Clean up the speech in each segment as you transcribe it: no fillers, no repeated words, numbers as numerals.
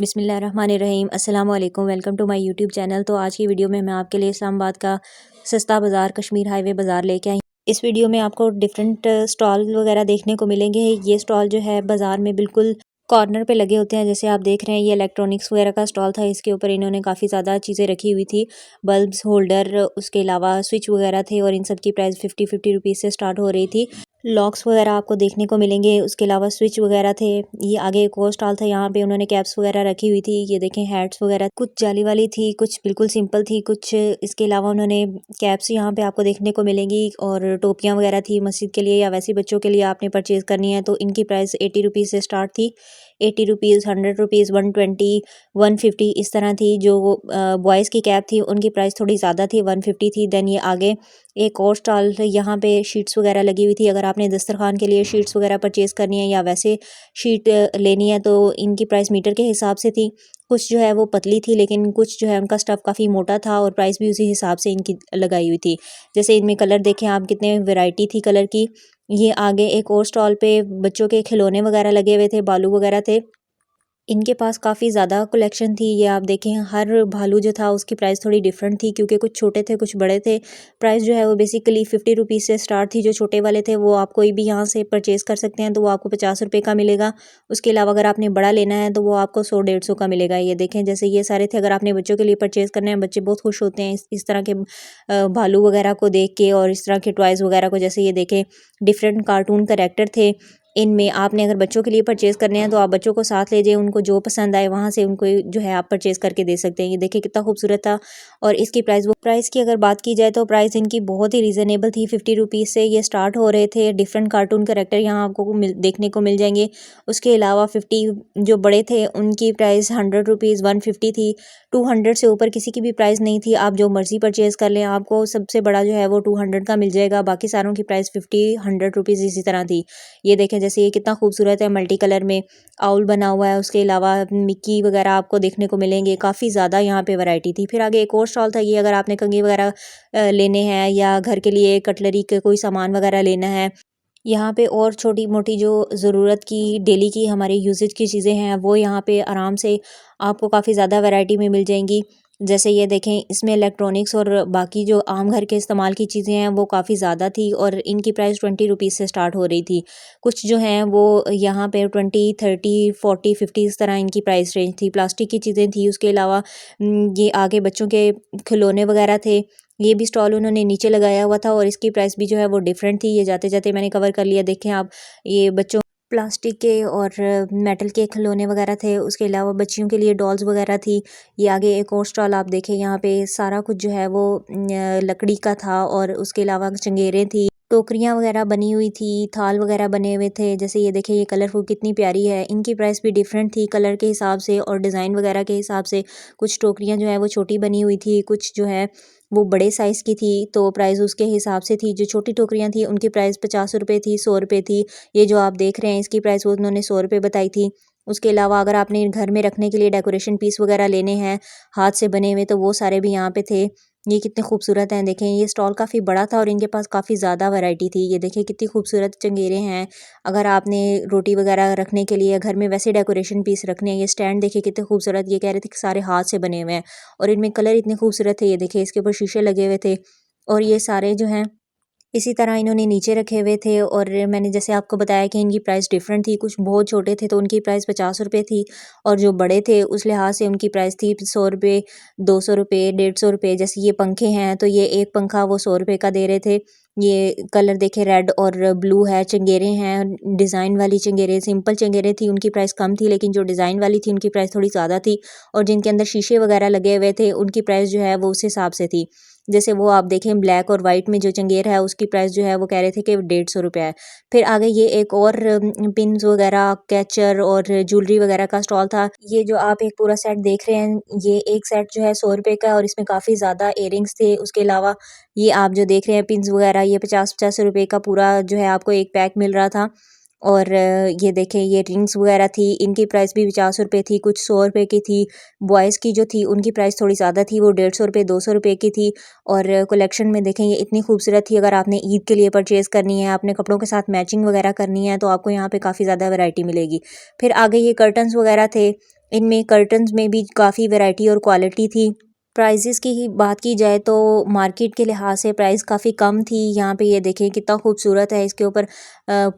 बिस्मिल्लाहिर्रहमानिर्रहीम अस्सलाम वालेकुम। Welcome to my YouTube channel. तो आज की वीडियो में मैं आपके लिए इस्लामाबाद का सस्ता बाज़ार कश्मीर हाईवे बाज़ार लेके आई। इस वीडियो में आपको डिफरेंट स्टॉल वगैरह देखने को मिलेंगे। ये स्टॉल जो है बाज़ार में बिल्कुल कॉर्नर पे लगे होते हैं। जैसे आप देख रहे हैं ये इलेक्ट्रॉनिक्स वगैरह का स्टॉल था। इसके ऊपर इन्होंने काफ़ी ज़्यादा चीज़ें रखी हुई थी, बल्ब्स, होल्डर, उसके अलावा स्विच वगैरह थे और इन सब की प्राइस 50 रुपीज़ से स्टार्ट हो रही थी। लॉक्स वगैरह आपको देखने को मिलेंगे, उसके अलावा स्विच वगैरह थे। ये आगे एक और स्टॉल था, यहाँ पे उन्होंने कैप्स वगैरह रखी हुई थी। ये देखें हैट्स वगैरह, कुछ जाली वाली थी, कुछ बिल्कुल सिंपल थी, कुछ इसके अलावा उन्होंने कैप्स यहाँ पे आपको देखने को मिलेंगी और टोपियाँ वगैरह थी मस्जिद के लिए या वैसे बच्चों के लिए आपने परचेज़ करनी है तो इनकी प्राइस 80 रुपीज़ से स्टार्ट थी। 80 रुपीज़, 100 रुपीज़, 120, 150 इस तरह थी। जो बॉयज़ की कैप थी उनकी प्राइस थोड़ी ज़्यादा थी, 150 थी। देन ये आगे एक और स्टॉल यहाँ पे शीट्स वगैरह लगी हुई थी। अगर आपने दस्तरखान के लिए शीट्स वगैरह परचेज़ करनी है या वैसे शीट लेनी है तो इनकी प्राइस मीटर के हिसाब से थी। कुछ जो है वो पतली थी, लेकिन कुछ जो है उनका स्टफ़ काफ़ी मोटा था और प्राइस भी उसी हिसाब से इनकी लगाई हुई थी। जैसे इनमें कलर देखें आप, कितने वैरायटी थी कलर की। ये आगे एक और स्टॉल पे बच्चों के खिलौने वगैरह लगे हुए थे, बालू वगैरह थे। इनके पास काफ़ी ज़्यादा कलेक्शन थी। ये आप देखें हर भालू जो था उसकी प्राइस थोड़ी डिफरेंट थी, क्योंकि कुछ छोटे थे कुछ बड़े थे। प्राइस जो है वो बेसिकली 50 रुपीज़ से स्टार्ट थी। जो छोटे वाले थे वो आप कोई भी यहाँ से परचेज़ कर सकते हैं तो वो आपको 50 रुपये का मिलेगा। उसके अलावा अगर आपने बड़ा लेना है तो वो आपको 100-150 का मिलेगा। ये देखें जैसे ये सारे थे। अगर आपने बच्चों के लिए परचेज़ करने हैं, बच्चे बहुत खुश होते हैं इस तरह के भालू वगैरह को देख के और इस तरह के टॉयज़ वगैरह को। जैसे ये देखें डिफरेंट कार्टून कैरेक्टर थे। इनमें आपने अगर बच्चों के लिए परचेज़ करने हैं तो आप बच्चों को साथ ले जाइए, उनको जो पसंद आए वहाँ से उनको जो है आप परचेज़ करके दे सकते हैं। ये देखिए कितना खूबसूरत था। और इसकी प्राइस की अगर बात की जाए तो प्राइस इनकी बहुत ही रीज़नेबल थी। 50 रुपीज़ से ये स्टार्ट हो रहे थे। डिफरेंट कार्टून कैरेक्टर यहाँ आपको देखने को मिल जाएंगे। उसके अलावा 50 जो बड़े थे उनकी प्राइस 100 रुपीज़, 150 थी। 200 से ऊपर किसी की भी प्राइस नहीं थी। आप जो मर्ज़ी परचेज़ कर लें, आपको सबसे बड़ा जो है वो 200 का मिल जाएगा। बाकी सारों की प्राइस 50, 100 रुपीज़ इसी तरह थी। ये देखें जैसे ये कितना खूबसूरत है, मल्टी कलर में आउल बना हुआ है। उसके अलावा मिक्की वगैरह आपको देखने को मिलेंगे। काफ़ी ज़्यादा यहाँ पे वैरायटी थी। फिर आगे एक और स्टॉल था। ये अगर आपने कंघी वगैरह लेने हैं या घर के लिए कटलरी के कोई सामान वगैरह लेना है, यहाँ पे और छोटी मोटी जो ज़रूरत की डेली की हमारी यूजेज की चीज़ें हैं वो यहाँ पे आराम से आपको काफ़ी ज़्यादा वैरायटी में मिल जाएंगी। जैसे ये देखें इसमें इलेक्ट्रॉनिक्स और बाकी जो आम घर के इस्तेमाल की चीज़ें हैं वो काफ़ी ज़्यादा थी और इनकी प्राइस 20 रुपीज़ से स्टार्ट हो रही थी। कुछ जो हैं वो यहाँ पे 20, 30, 40, 50 इस तरह इनकी प्राइस रेंज थी। प्लास्टिक की चीज़ें थी। उसके अलावा ये आगे बच्चों के खिलौने वगैरह थे। ये भी स्टॉल उन्होंने नीचे लगाया हुआ था और इसकी प्राइस भी जो है वो डिफरेंट थी। ये जाते जाते मैंने कवर कर लिया। देखें आप, ये बच्चों प्लास्टिक के और मेटल के खिलौने वगैरह थे। उसके अलावा बच्चियों के लिए डॉल्स वगैरह थी। ये आगे एक और स्टॉल आप देखें, यहाँ पे सारा कुछ जो है वो लकड़ी का था और उसके अलावा चंगेरें थी, टोकरियाँ वगैरह बनी हुई थी, थाल वगैरह बने हुए थे। जैसे ये देखें ये कलरफुल कितनी प्यारी है। इनकी प्राइस भी डिफरेंट थी कलर के हिसाब से और डिज़ाइन वगैरह के हिसाब से। कुछ टोकरियाँ जो है वो छोटी बनी हुई थी, कुछ जो है वो बड़े साइज़ की थी, तो प्राइस उसके हिसाब से थी। जो छोटी टोकरियाँ थी उनकी प्राइस 50 रुपये थी, 100 रुपये थी। ये जो आप देख रहे हैं इसकी प्राइस वो उन्होंने 100 रुपये बताई थी। उसके अलावा अगर आपने घर में रखने के लिए डेकोरेशन पीस वगैरह लेने हैं हाथ से बने हुए तो वो सारे भी यहाँ पे थे। ये कितने खूबसूरत हैं, देखें ये स्टॉल काफ़ी बड़ा था और इनके पास काफ़ी ज़्यादा वैरायटी थी। ये देखें कितनी खूबसूरत चंगेरे हैं। अगर आपने रोटी वगैरह रखने के लिए घर में वैसे डेकोरेशन पीस रखने हैं, ये स्टैंड देखिए कितने खूबसूरत। ये कह रहे थे कि सारे हाथ से बने हुए हैं और इनमें कलर इतने खूबसूरत थे। ये देखिए इसके ऊपर शीशे लगे हुए थे और ये सारे जो हैं इसी तरह इन्होंने नीचे रखे हुए थे। और मैंने जैसे आपको बताया कि इनकी प्राइस डिफरेंट थी। कुछ बहुत छोटे थे तो उनकी प्राइस 50 रुपये थी और जो बड़े थे उस लिहाज से उनकी प्राइस थी 100 रुपये, 200 रुपये, 150 रुपये। जैसे ये पंखे हैं तो ये एक पंखा वो 100 रुपये का दे रहे थे। ये कलर देखे रेड और ब्लू है। चंगेरे हैं, डिज़ाइन वाली चंगेरे, सिंपल चंगेरे थी उनकी प्राइस कम थी, लेकिन जो डिज़ाइन वाली थी उनकी प्राइस थोड़ी ज़्यादा थी और जिनके अंदर शीशे वगैरह लगे हुए थे उनकी प्राइस जो है वो उस हिसाब से थी। जैसे वो आप देखें ब्लैक और वाइट में जो चंगेर है उसकी प्राइस जो है वो कह रहे थे कि 150 रुपये है। फिर आगे ये एक और पिन्स वगैरह, कैचर और ज्वेलरी वगैरह का स्टॉल था। ये जो आप एक पूरा सेट देख रहे हैं, ये एक सेट जो है 100 रुपये का है और इसमें काफ़ी ज़्यादा इयररिंग्स थे। उसके अलावा ये आप जो देख रहे हैं पिन्स वगैरह, ये 50-50 रुपये का पूरा जो है आपको एक पैक मिल रहा था। और ये देखें ये रिंग्स वगैरह थी, इनकी प्राइस भी 50 रुपये थी, कुछ 100 रुपये की थी। बॉयज़ की जो थी उनकी प्राइस थोड़ी ज़्यादा थी, वो 150 रुपये, 200 रुपये की थी। और कलेक्शन में देखें ये इतनी खूबसूरत थी। अगर आपने ईद के लिए परचेज़ करनी है, अपने कपड़ों के साथ मैचिंग वगैरह करनी है तो आपको यहाँ पे काफ़ी ज़्यादा वैरायटी मिलेगी। फिर आगे ये कर्टन्स वगैरह थे। इनमें कर्टन्स में भी काफ़ी वैरायटी और क्वालिटी थी। प्राइजेस की ही बात की जाए तो मार्केट के लिहाज से प्राइस काफ़ी कम थी। यहाँ पे ये देखें कितना खूबसूरत है, इसके ऊपर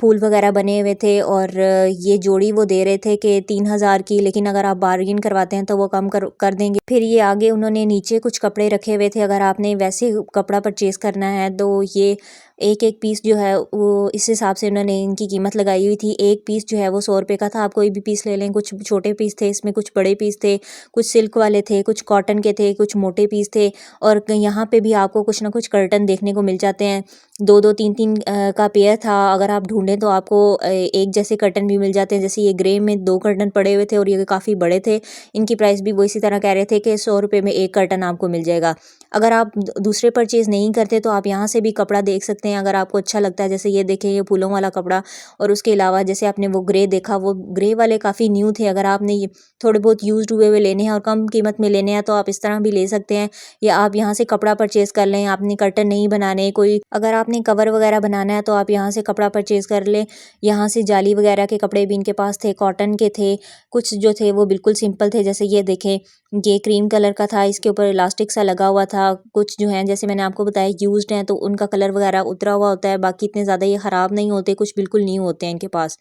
फूल वगैरह बने हुए थे और ये जोड़ी वो दे रहे थे कि 3000 की, लेकिन अगर आप बार्गेन करवाते हैं तो वो कम कर देंगे। फिर ये आगे उन्होंने नीचे कुछ कपड़े रखे हुए थे, अगर आपने वैसे कपड़ा परचेज़ करना है तो ये एक एक पीस जो है वो इस हिसाब से उन्होंने इनकी कीमत लगाई हुई थी। एक पीस जो है वो 100 रुपये का था, आप कोई भी पीस ले लें। कुछ छोटे पीस थे इसमें, कुछ बड़े पीस थे, कुछ सिल्क वाले थे, कुछ कॉटन के थे, कुछ मोटे पीस थे। और यहाँ पे भी आपको कुछ ना कुछ कर्टन देखने को मिल जाते हैं। दो दो तीन तीन का पेयर था, अगर आप ढूंढें तो आपको एक जैसे कर्टन भी मिल जाते हैं। जैसे ये ग्रे में 2 कर्टन पड़े हुए थे और ये काफ़ी बड़े थे। इनकी प्राइस भी वो इसी तरह कह रहे थे कि 100 रुपये में एक कर्टन आपको मिल जाएगा। अगर आप दूसरे परचेज़ नहीं करते तो आप यहाँ से भी कपड़ा देख सकते हैं, अगर आपको अच्छा लगता है। जैसे ये देखें, ये फूलों वाला कपड़ा, और उसके अलावा जैसे आपने वो ग्रे देखा, वो ग्रे वाले काफ़ी न्यू थे। अगर आपने ये थोड़े बहुत यूज्ड हुए हुए लेने हैं और कम कीमत में लेने हैं तो आप इस तरह भी ले सकते हैं, या आप यहाँ से कपड़ा परचेज़ कर लें। आपने कर्टन नहीं बनाने, कोई अगर आपने कवर वगैरह बनाना है तो आप यहाँ से कपड़ा परचेज़ कर लें। यहाँ से जाली वगैरह के कपड़े भी इनके पास थे, कॉटन के थे, कुछ जो थे वो बिल्कुल सिंपल थे। जैसे ये देखें, ये क्रीम कलर का था, इसके ऊपर इलास्टिक सा लगा हुआ था। कुछ जो हैं जैसे मैंने आपको बताया यूज्ड हैं तो उनका कलर वगैरह उतरा हुआ होता है, बाकी इतने ज़्यादा ये ख़राब नहीं होते, कुछ बिल्कुल न्यू होते हैं इनके पास।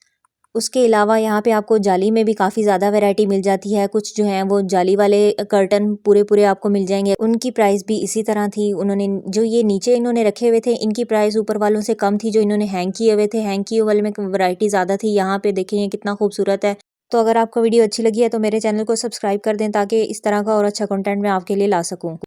उसके अलावा यहाँ पे आपको जाली में भी काफ़ी ज़्यादा वैरायटी मिल जाती है। कुछ जो हैं वो जाली वाले कर्टन पूरे पूरे आपको मिल जाएंगे, उनकी प्राइस भी इसी तरह थी। उन्होंने जो ये नीचे इन्होंने रखे हुए थे, इनकी प्राइस ऊपर वालों से कम थी। जो इन्होंने हैंग किए हुए थे, हैंग किए वाले में वैरायटी ज़्यादा थी। यहाँ पे देखें ये कितना खूबसूरत है। तो अगर आपको वीडियो अच्छी लगी है तो मेरे चैनल को सब्सक्राइब कर दें, ताकि इस तरह का और अच्छा कंटेंट मैं आपके लिए ला सकूँ।